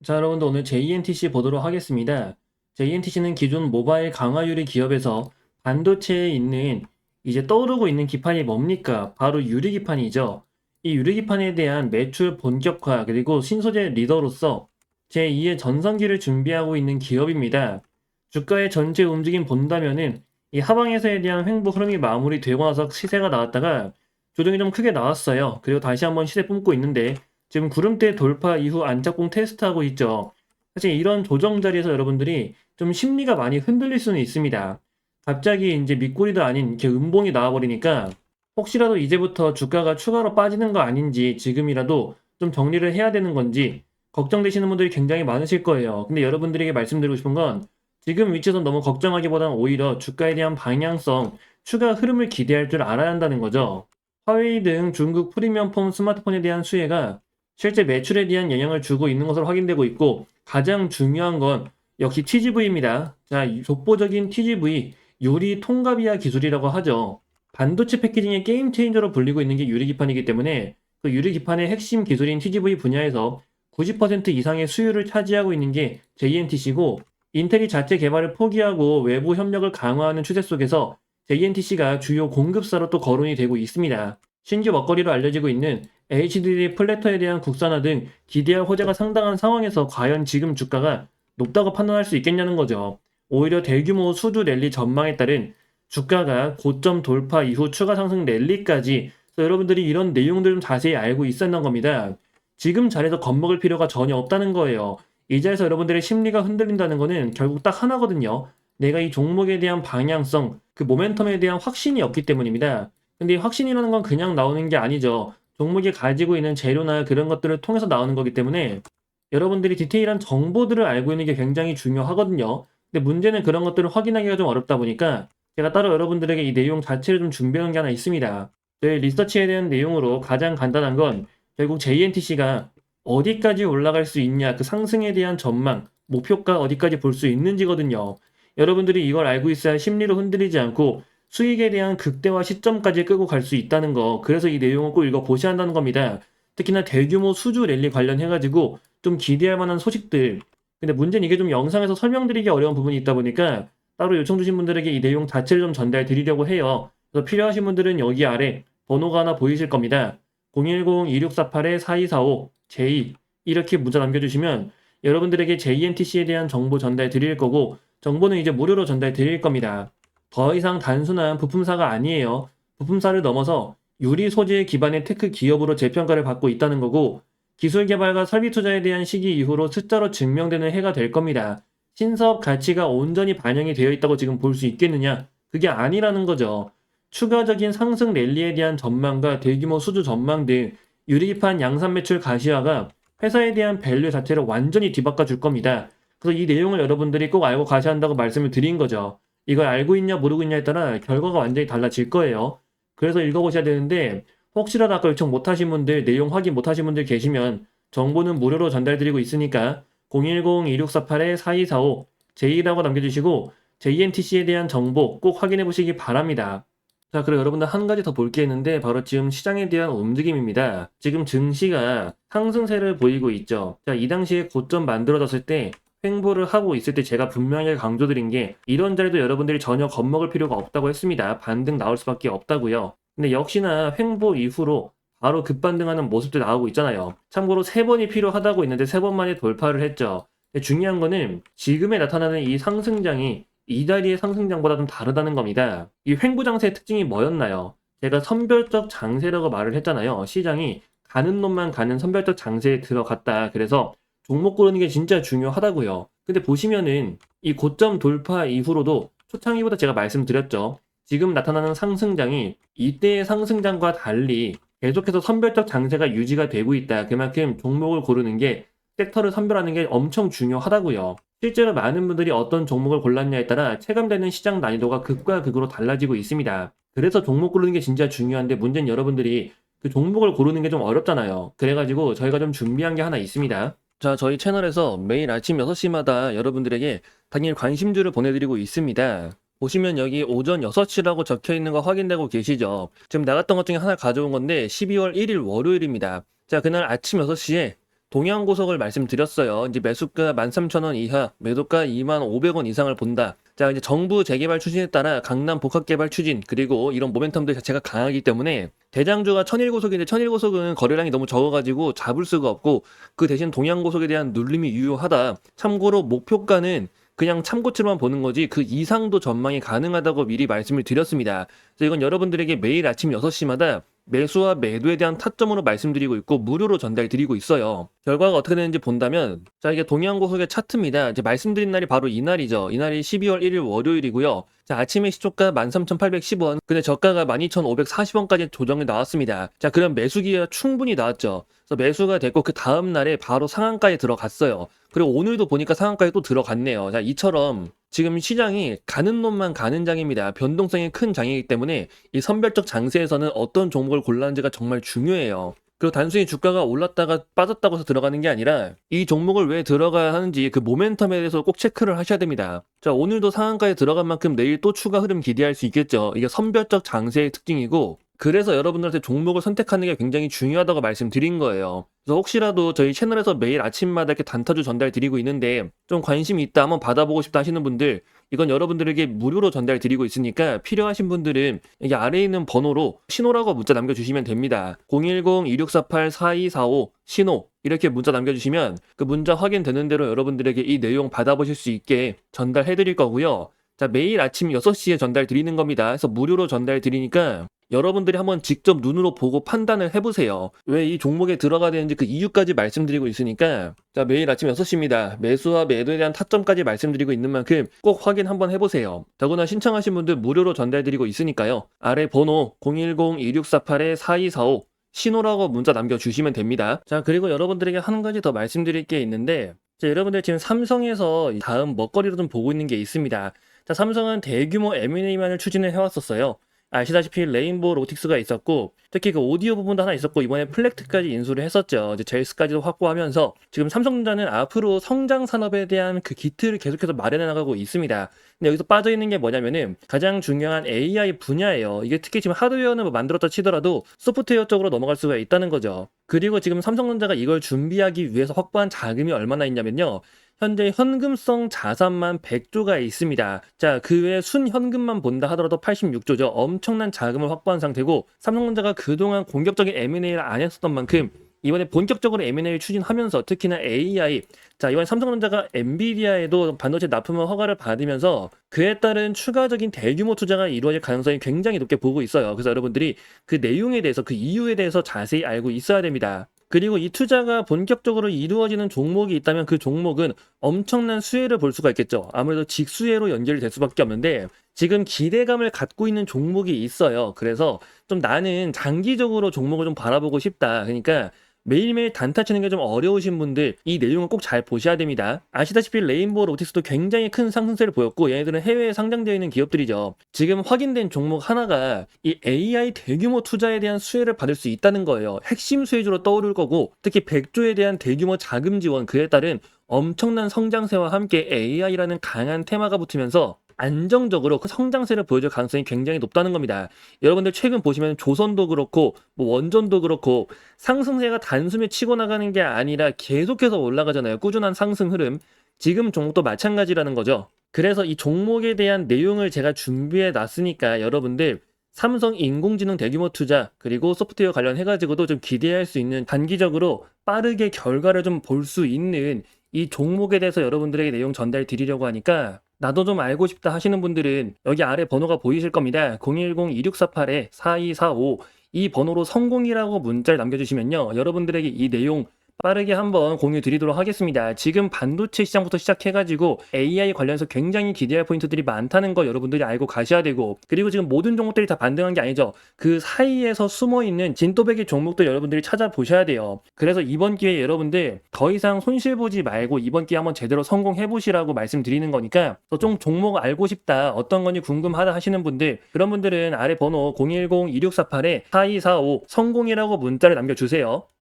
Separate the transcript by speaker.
Speaker 1: 자, 여러분들 오늘 JNTC 보도록 하겠습니다. JNTC는 기존 모바일 강화유리 기업에서 반도체에 있는 이제 떠오르고 있는 기판이 뭡니까? 바로 유리기판이죠. 이 유리기판에 대한 매출 본격화 그리고 신소재 리더로서 제2의 전성기를 준비하고 있는 기업입니다. 주가의 전체 움직임 본다면은 이 하방에서에 대한 횡보 흐름이 마무리되고 나서 시세가 나왔다가 조정이 좀 크게 나왔어요. 그리고 다시 한번 시세 뿜고 있는데 지금 구름대 돌파 이후 안착봉 테스트하고 있죠. 사실 이런 조정 자리에서 여러분들이 좀 심리가 많이 흔들릴 수는 있습니다. 갑자기 이제 밑꼬리도 아닌 이렇게 음봉이 나와버리니까 혹시라도 이제부터 주가가 추가로 빠지는 거 아닌지 지금이라도 좀 정리를 해야 되는 건지 걱정되시는 분들이 굉장히 많으실 거예요. 근데 여러분들에게 말씀드리고 싶은 건 지금 위치에서 너무 걱정하기보다는 오히려 주가에 대한 방향성, 추가 흐름을 기대할 줄 알아야 한다는 거죠. 화웨이 등 중국 프리미엄 폰 스마트폰에 대한 수혜가 실제 매출에 대한 영향을 주고 있는 것으로 확인되고 있고 가장 중요한 건 역시 TGV입니다. 자, 독보적인 TGV, 유리 통가비아 기술이라고 하죠. 반도체 패키징의 게임 체인저로 불리고 있는 게 유리기판이기 때문에 그 유리기판의 핵심 기술인 TGV 분야에서 90% 이상의 수율을 차지하고 있는 게 JNTC고 인텔이 자체 개발을 포기하고 외부 협력을 강화하는 추세 속에서 JNTC가 주요 공급사로 또 거론이 되고 있습니다. 신규 먹거리로 알려지고 있는 HDD 플래터에 대한 국산화 등 기대할 호재가 상당한 상황에서 과연 지금 주가가 높다고 판단할 수 있겠냐는 거죠. 오히려 대규모 수주 랠리 전망에 따른 주가가 고점 돌파 이후 추가 상승 랠리까지 여러분들이 이런 내용들 좀 자세히 알고 있었는 겁니다. 지금 자리에서 겁먹을 필요가 전혀 없다는 거예요. 이 자리에서 여러분들의 심리가 흔들린다는 거는 결국 딱 하나거든요. 내가 이 종목에 대한 방향성, 그 모멘텀에 대한 확신이 없기 때문입니다. 근데 이 확신이라는 건 그냥 나오는 게 아니죠. 종목이 가지고 있는 재료나 그런 것들을 통해서 나오는 거기 때문에 여러분들이 디테일한 정보들을 알고 있는 게 굉장히 중요하거든요. 근데 문제는 그런 것들을 확인하기가 좀 어렵다 보니까 제가 따로 여러분들에게 이 내용 자체를 좀 준비해 놓은 게 하나 있습니다. 저희 리서치에 대한 내용으로 가장 간단한 건 결국 JNTC가 어디까지 올라갈 수 있냐, 그 상승에 대한 전망, 목표가 어디까지 볼 수 있는지거든요. 여러분들이 이걸 알고 있어야 심리로 흔들리지 않고 수익에 대한 극대화 시점까지 끌고 갈 수 있다는 거. 그래서 이 내용을 꼭 읽어보셔야 한다는 겁니다. 특히나 대규모 수주 랠리 관련해가지고 좀 기대할 만한 소식들. 근데 문제는 이게 좀 영상에서 설명드리기 어려운 부분이 있다 보니까 따로 요청 주신 분들에게 이 내용 자체를 좀 전달 드리려고 해요. 그래서 필요하신 분들은 여기 아래 번호가 하나 보이실 겁니다. 010-2648-4245 J 이렇게 문자 남겨주시면 여러분들에게 JNTC에 대한 정보 전달 드릴 거고 정보는 이제 무료로 전달 드릴 겁니다. 더 이상 단순한 부품사가 아니에요. 부품사를 넘어서 유리 소재 기반의 테크 기업으로 재평가를 받고 있다는 거고 기술 개발과 설비 투자에 대한 시기 이후로 숫자로 증명되는 해가 될 겁니다. 신사업 가치가 온전히 반영이 되어 있다고 지금 볼 수 있겠느냐? 그게 아니라는 거죠. 추가적인 상승 랠리에 대한 전망과 대규모 수주 전망 등 유리기판 양산 매출 가시화가 회사에 대한 밸류 자체를 완전히 뒤바꿔 줄 겁니다. 그래서 이 내용을 여러분들이 꼭 알고 가셔야 한다고 말씀을 드린 거죠. 이걸 알고 있냐 모르고 있냐에 따라 결과가 완전히 달라질 거예요. 그래서 읽어보셔야 되는데 혹시라도 아까 요청 못하신 분들, 내용 확인 못하신 분들 계시면 정보는 무료로 전달드리고 있으니까 010-2648-4245 J라고 남겨주시고 JNTC에 대한 정보 꼭 확인해 보시기 바랍니다. 자, 그리고 여러분들 한 가지 더 볼 게 있는데 바로 지금 시장에 대한 움직임입니다. 지금 증시가 상승세를 보이고 있죠. 자, 이 당시에 고점 만들어졌을 때 횡보를 하고 있을 때 제가 분명하게 강조드린 게 이런 자리도 여러분들이 전혀 겁먹을 필요가 없다고 했습니다. 반등 나올 수밖에 없다고요. 근데 역시나 횡보 이후로 바로 급반등하는 모습도 나오고 있잖아요. 참고로 3번이 필요하다고 했는데 3번 만에 돌파를 했죠. 근데 중요한 거는 지금에 나타나는 이 상승장이 이다리의 상승장보다 좀 다르다는 겁니다. 이 횡보 장세의 특징이 뭐였나요? 제가 선별적 장세라고 말을 했잖아요. 시장이 가는 놈만 가는 선별적 장세에 들어갔다. 그래서 종목 고르는 게 진짜 중요하다고요. 근데 보시면은 이 고점 돌파 이후로도 초창기보다 제가 말씀드렸죠. 지금 나타나는 상승장이 이때의 상승장과 달리 계속해서 선별적 장세가 유지가 되고 있다. 그만큼 종목을 고르는 게 섹터를 선별하는 게 엄청 중요하다고요. 실제로 많은 분들이 어떤 종목을 골랐냐에 따라 체감되는 시장 난이도가 극과 극으로 달라지고 있습니다. 그래서 종목 고르는 게 진짜 중요한데 문제는 여러분들이 그 종목을 고르는 게 좀 어렵잖아요. 그래가지고 저희가 좀 준비한 게 하나 있습니다. 자, 저희 채널에서 매일 아침 6시마다 여러분들에게 당일 관심주를 보내드리고 있습니다. 보시면 여기 오전 6시라고 적혀 있는 거 확인되고 계시죠? 지금 나갔던 것 중에 하나 가져온 건데 12월 1일 월요일입니다. 자, 그날 아침 6시에 동양고속을 말씀드렸어요. 이제 매수가 13,000원 이하, 매도가 25,500원 이상을 본다. 자, 이제 정부 재개발 추진에 따라 강남 복합개발 추진, 그리고 이런 모멘텀들 자체가 강하기 때문에 대장주가 천일고속인데 천일고속은 거래량이 너무 적어가지고 잡을 수가 없고 그 대신 동양고속에 대한 눌림이 유효하다. 참고로 목표가는 그냥 참고치로만 보는 거지 그 이상도 전망이 가능하다고 미리 말씀을 드렸습니다. 그래서 이건 여러분들에게 매일 아침 6시마다 매수와 매도에 대한 타점으로 말씀드리고 있고 무료로 전달드리고 있어요. 결과가 어떻게 되는지 본다면 자, 이게 동양고속의 차트입니다. 이제 말씀드린 날이 바로 이날이죠. 이날이 12월 1일 월요일이고요. 자, 아침에 시초가 13,810원, 근데 저가가 12,540원까지 조정이 나왔습니다. 자, 그럼 매수 기회가 충분히 나왔죠. 그래서 매수가 됐고 그 다음 날에 바로 상한가에 들어갔어요. 그리고 오늘도 보니까 상한가에 또 들어갔네요. 자, 이처럼 지금 시장이 가는 놈만 가는 장입니다. 변동성이 큰 장이기 때문에 이 선별적 장세에서는 어떤 종목을 골라는지가 정말 중요해요. 그리고 단순히 주가가 올랐다가 빠졌다고 해서 들어가는 게 아니라 이 종목을 왜 들어가야 하는지 그 모멘텀에 대해서 꼭 체크를 하셔야 됩니다. 자, 오늘도 상한가에 들어간 만큼 내일 또 추가 흐름 기대할 수 있겠죠. 이게 선별적 장세의 특징이고 그래서 여러분들한테 종목을 선택하는 게 굉장히 중요하다고 말씀드린 거예요. 그래서 혹시라도 저희 채널에서 매일 아침마다 이렇게 단타주 전달 드리고 있는데 좀 관심이 있다, 한번 받아보고 싶다 하시는 분들 이건 여러분들에게 무료로 전달 드리고 있으니까 필요하신 분들은 여기 아래에 있는 번호로 신호라고 문자 남겨주시면 됩니다. 010-2648-4245 신호 이렇게 문자 남겨주시면 그 문자 확인되는 대로 여러분들에게 이 내용 받아보실 수 있게 전달해 드릴 거고요. 자, 매일 아침 6시에 전달 드리는 겁니다. 그래서 무료로 전달 드리니까 여러분들이 한번 직접 눈으로 보고 판단을 해보세요. 왜 이 종목에 들어가야 되는지 그 이유까지 말씀드리고 있으니까 자, 매일 아침 6시입니다. 매수와 매도에 대한 타점까지 말씀드리고 있는 만큼 꼭 확인 한번 해보세요. 더구나 신청하신 분들 무료로 전달드리고 있으니까요. 아래 번호 010-2648-4245 신호라고 문자 남겨주시면 됩니다. 자, 그리고 여러분들에게 한 가지 더 말씀드릴 게 있는데 자, 여러분들 지금 삼성에서 다음 먹거리로 좀 보고 있는 게 있습니다. 자, 삼성은 대규모 M&A만을 추진을 해왔었어요. 아시다시피 레인보우 로틱스가 있었고 특히 그 오디오 부분도 하나 있었고 이번에 플렉트까지 인수를 했었죠. 이제 젤스까지도 확보하면서 지금 삼성전자는 앞으로 성장 산업에 대한 그 기틀을 계속해서 마련해 나가고 있습니다. 근데 여기서 빠져 있는 게 뭐냐면은 가장 중요한 AI 분야예요. 이게 특히 지금 하드웨어는 뭐 만들었다 치더라도 소프트웨어 쪽으로 넘어갈 수가 있다는 거죠. 그리고 지금 삼성전자가 이걸 준비하기 위해서 확보한 자금이 얼마나 있냐면요. 현재 현금성 자산만 100조가 있습니다. 자, 그 외에 순현금만 본다 하더라도 86조죠. 엄청난 자금을 확보한 상태고 삼성전자가 그동안 공격적인 M&A를 안 했었던 만큼 이번에 본격적으로 M&A를 추진하면서 특히나 AI 자, 이번에 삼성전자가 엔비디아에도 반도체 납품을 허가를 받으면서 그에 따른 추가적인 대규모 투자가 이루어질 가능성이 굉장히 높게 보고 있어요. 그래서 여러분들이 그 내용에 대해서 그 이유에 대해서 자세히 알고 있어야 됩니다. 그리고 이 투자가 본격적으로 이루어지는 종목이 있다면 그 종목은 엄청난 수혜를 볼 수가 있겠죠. 아무래도 직수혜로 연결이 될 수밖에 없는데 지금 기대감을 갖고 있는 종목이 있어요. 그래서 좀 나는 장기적으로 종목을 좀 바라보고 싶다. 그러니까 매일매일 단타 치는 게 좀 어려우신 분들 이 내용을 꼭 잘 보셔야 됩니다. 아시다시피 레인보우 로틱스도 굉장히 큰 상승세를 보였고 얘네들은 해외에 상장되어 있는 기업들이죠. 지금 확인된 종목 하나가 이 AI 대규모 투자에 대한 수혜를 받을 수 있다는 거예요. 핵심 수혜주로 떠오를 거고 특히 100조에 대한 대규모 자금 지원 그에 따른 엄청난 성장세와 함께 AI라는 강한 테마가 붙으면서 안정적으로 그 성장세를 보여줄 가능성이 굉장히 높다는 겁니다. 여러분들 최근 보시면 조선도 그렇고 뭐 원전도 그렇고 상승세가 단숨에 치고 나가는 게 아니라 계속해서 올라가잖아요. 꾸준한 상승 흐름. 지금 종목도 마찬가지라는 거죠. 그래서 이 종목에 대한 내용을 제가 준비해 놨으니까 여러분들 삼성 인공지능 대규모 투자 그리고 소프트웨어 관련해가지고도 좀 기대할 수 있는 단기적으로 빠르게 결과를 좀 볼 수 있는 이 종목에 대해서 여러분들에게 내용 전달 드리려고 하니까 나도 좀 알고 싶다 하시는 분들은 여기 아래 번호가 보이실 겁니다. 010-2648-4245 이 번호로 성공이라고 문자를 남겨주시면요. 여러분들에게 이 내용 빠르게 한번 공유 드리도록 하겠습니다. 지금 반도체 시장부터 시작해가지고 AI 관련해서 굉장히 기대할 포인트들이 많다는 거 여러분들이 알고 가셔야 되고 그리고 지금 모든 종목들이 다 반등한 게 아니죠. 그 사이에서 숨어있는 진또배기 종목도 여러분들이 찾아보셔야 돼요. 그래서 이번 기회에 여러분들 더 이상 손실 보지 말고 이번 기회에 한번 제대로 성공해보시라고 말씀드리는 거니까 좀 종목 알고 싶다 어떤 건지 궁금하다 하시는 분들 그런 분들은 아래 번호 010-2648-4245 성공이라고 문자를 남겨주세요.